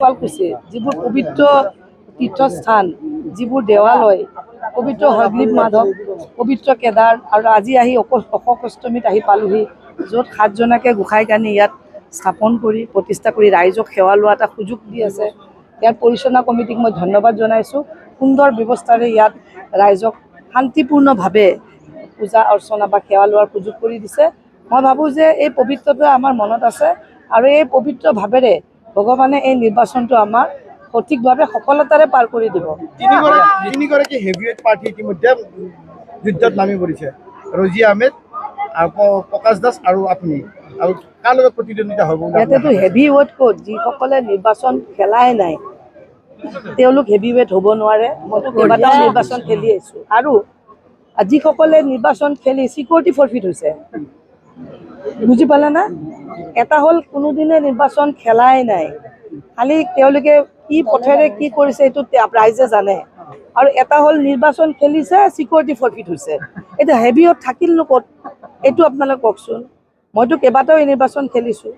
শুৱালকুছি যিবোৰ পবিত্ৰ তীৰ্থস্থান, যিবোৰ দেৱালয়, পবিত্ৰ হয়গ্ৰীৱ মাধৱ, পবিত্ৰ কেদাৰ, আৰু আজি আহি অশোক অষ্টমীত আহি পালোহি, য'ত 7 জনাকে গোসাঁইক আনি ইয়াত স্থাপন কৰি প্ৰতিষ্ঠা কৰি ৰাইজক সেৱা লোৱা এটা সুযোগ দি আছে। ইয়াৰ পৰিচালনা কমিটিক মই ধন্যবাদ জনাইছোঁ। সুন্দৰ ব্যৱস্থাৰে ইয়াত ৰাইজক শান্তিপূৰ্ণভাৱে পূজা অৰ্চনা বা সেৱা লোৱাৰ সুযোগ কৰি দিছে। মই ভাবোঁ যে এই পবিত্ৰতা আমাৰ মনত আছে আৰু এই পবিত্ৰ ভাৱেৰে ভগৱানে এই নিৰ্বাচনটো আমাৰ সঠিকভাৱে সফলতাৰে পাৰ কৰি দিব। তিনিগৰাকী হেভিৱেট প্ৰাৰ্থী ইতিমধ্যে যুদ্ধত নামি পৰিছে, ৰজি আহমেদ, প্ৰকাশ দাস আৰু আপুনি, আৰু কাৰ লগত প্ৰতিদ্বন্দ্বিতা হ'ব? ইয়াতেতো হেভিৱেট ক'ত? যিসকলে নিৰ্বাচন খেলাই নাই তেওঁলোক হেভিৱেট হ'ব নোৱাৰে। মইতো কেইবাটাও নিৰ্বাচন খেলি আহিছোঁ, আৰু যিসকলে নিৰ্বাচন খেলি চিকিউৰিটি ফৰফিট হৈছে, বুজি পালে না? এটা হ'ল কোনোদিনে নিৰ্বাচন খেলাই নাই, খালি তেওঁলোকে কি পথেৰে কি কৰিছে এইটো ৰাইজে জানে, আৰু এটা হ'ল নিৰ্বাচন খেলিছে চিকিউৰিটি ফৰফিট হৈছে। এতিয়া হেভিৱেট থাকিলনো ক'ত? এইটো আপোনালোকে কওকচোন। মইতো কেইবাটাও নিৰ্বাচন খেলিছোঁ,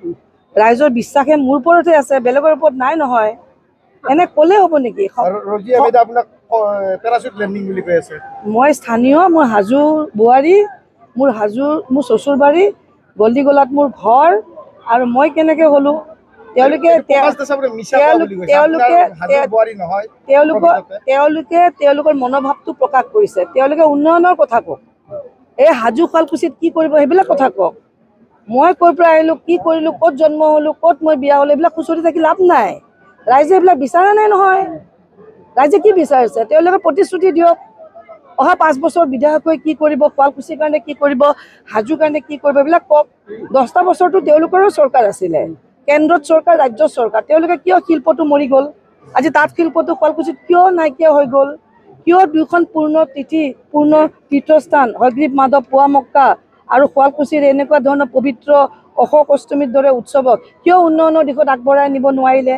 ৰাইজৰ বিশ্বাসে মোৰ ওপৰতহে আছে, বেলেগৰ ওপৰত নাই নহয়। এনে ক'লে হ'ব নেকি? মই স্থানীয়, মোৰ হাজো বোৱাৰী, মোৰ শ্বশুৰবাৰী, গল্ডিগোলাত মোৰ ঘৰ, আৰু মই কেনেকৈ হ'লোঁ? তেওঁলোকৰ মনোভাৱটো প্ৰকাশ কৰিছে। তেওঁলোকে উন্নয়নৰ কথা কওক, এই হাজো শুৱালকুছিত কি কৰিব সেইবিলাক কথা কওক। মই ক'ৰ পৰা আহিলোঁ, কি কৰিলোঁ, ক'ত জন্ম হ'লোঁ, ক'ত মই বিয়া হ'লোঁ, এইবিলাক খুচৰি থাকি লাভ নাই। ৰাইজে এইবিলাক বিচৰা নাই নহয়। ৰাইজে কি বিচাৰিছে? তেওঁলোকে প্ৰতিশ্ৰুতি দিয়ক। অহা 5 বছৰ বিধায়ক হৈ কি কৰিব, শুৱালকুছিৰ কাৰণে কি কৰিব, হাজোৰ কাৰণে কি কৰিব, এইবিলাক কওক। 10টা বছৰটো তেওঁলোকৰো চৰকাৰ আছিলে, কেন্দ্ৰত চৰকাৰ, ৰাজ্যৰ চৰকাৰ। তেওঁলোকে কিয় শিল্পটো মৰি গ'ল? আজি তাঁত শিল্পটো শুৱালকুছিত কিয় নাইকিয়া হৈ গ'ল? কিয় 2খন পূৰ্ণ তীৰ্থস্থান হয়গ্ৰীৱ মাধৱ, পুৱামক্কা আৰু শুৱালকুছিৰ এনেকুৱা ধৰণৰ পবিত্ৰ অশোক অষ্টমীৰ দৰে উৎসৱক কিয় উন্নয়নৰ দিশত আগবঢ়াই নিব নোৱাৰিলে?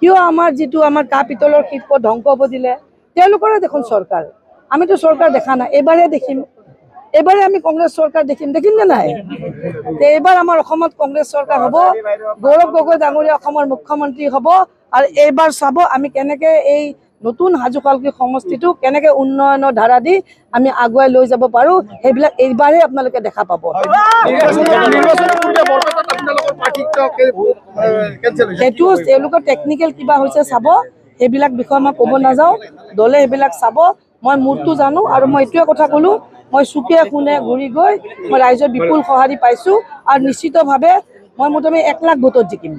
কিয় আমাৰ যিটো কাঁহ পিতলৰ শিল্প ধ্বংস হ'ব দিলে? তেওঁলোকৰে দেখোন চৰকাৰ, আমিতো চৰকাৰ দেখা নাই। এইবাৰহে দেখিম, এইবাৰে আমি কংগ্ৰেছ চৰকাৰ দেখিম নে নাই? এইবাৰ আমাৰ অসমত কংগ্ৰেছ চৰকাৰ হ'ব, গৌৰৱ গগৈ ডাঙৰীয়া অসমৰ মুখ্যমন্ত্ৰী হ'ব, আৰু এইবাৰ চাব আমি কেনেকে এই নতুন হাজো শুৱালকুছি সমষ্টিটো কেনেকে উন্নয়নৰ ধাৰা দি আমি আগুৱাই লৈ যাব পাৰোঁ, সেইবিলাক এইবাৰহে আপোনালোকে দেখা পাব। সেইটো তেওঁলোকৰ টেকনিকেল কিবা হৈছে চাব, সেইবিলাক বিষয়ে মই ক'ব নাযাওঁ। দলে সেইবিলাক চাব। মই মোৰটো জানো, আৰু মই এইটোৱে কথা ক'লোঁ, মই চুকে কোণে ঘূৰি গৈ মই ৰাইজৰ বিপুল সঁহাৰি পাইছোঁ, আৰু নিশ্চিতভাৱে মই মোটামুটি 1 লাখ ভোটত জিকিম।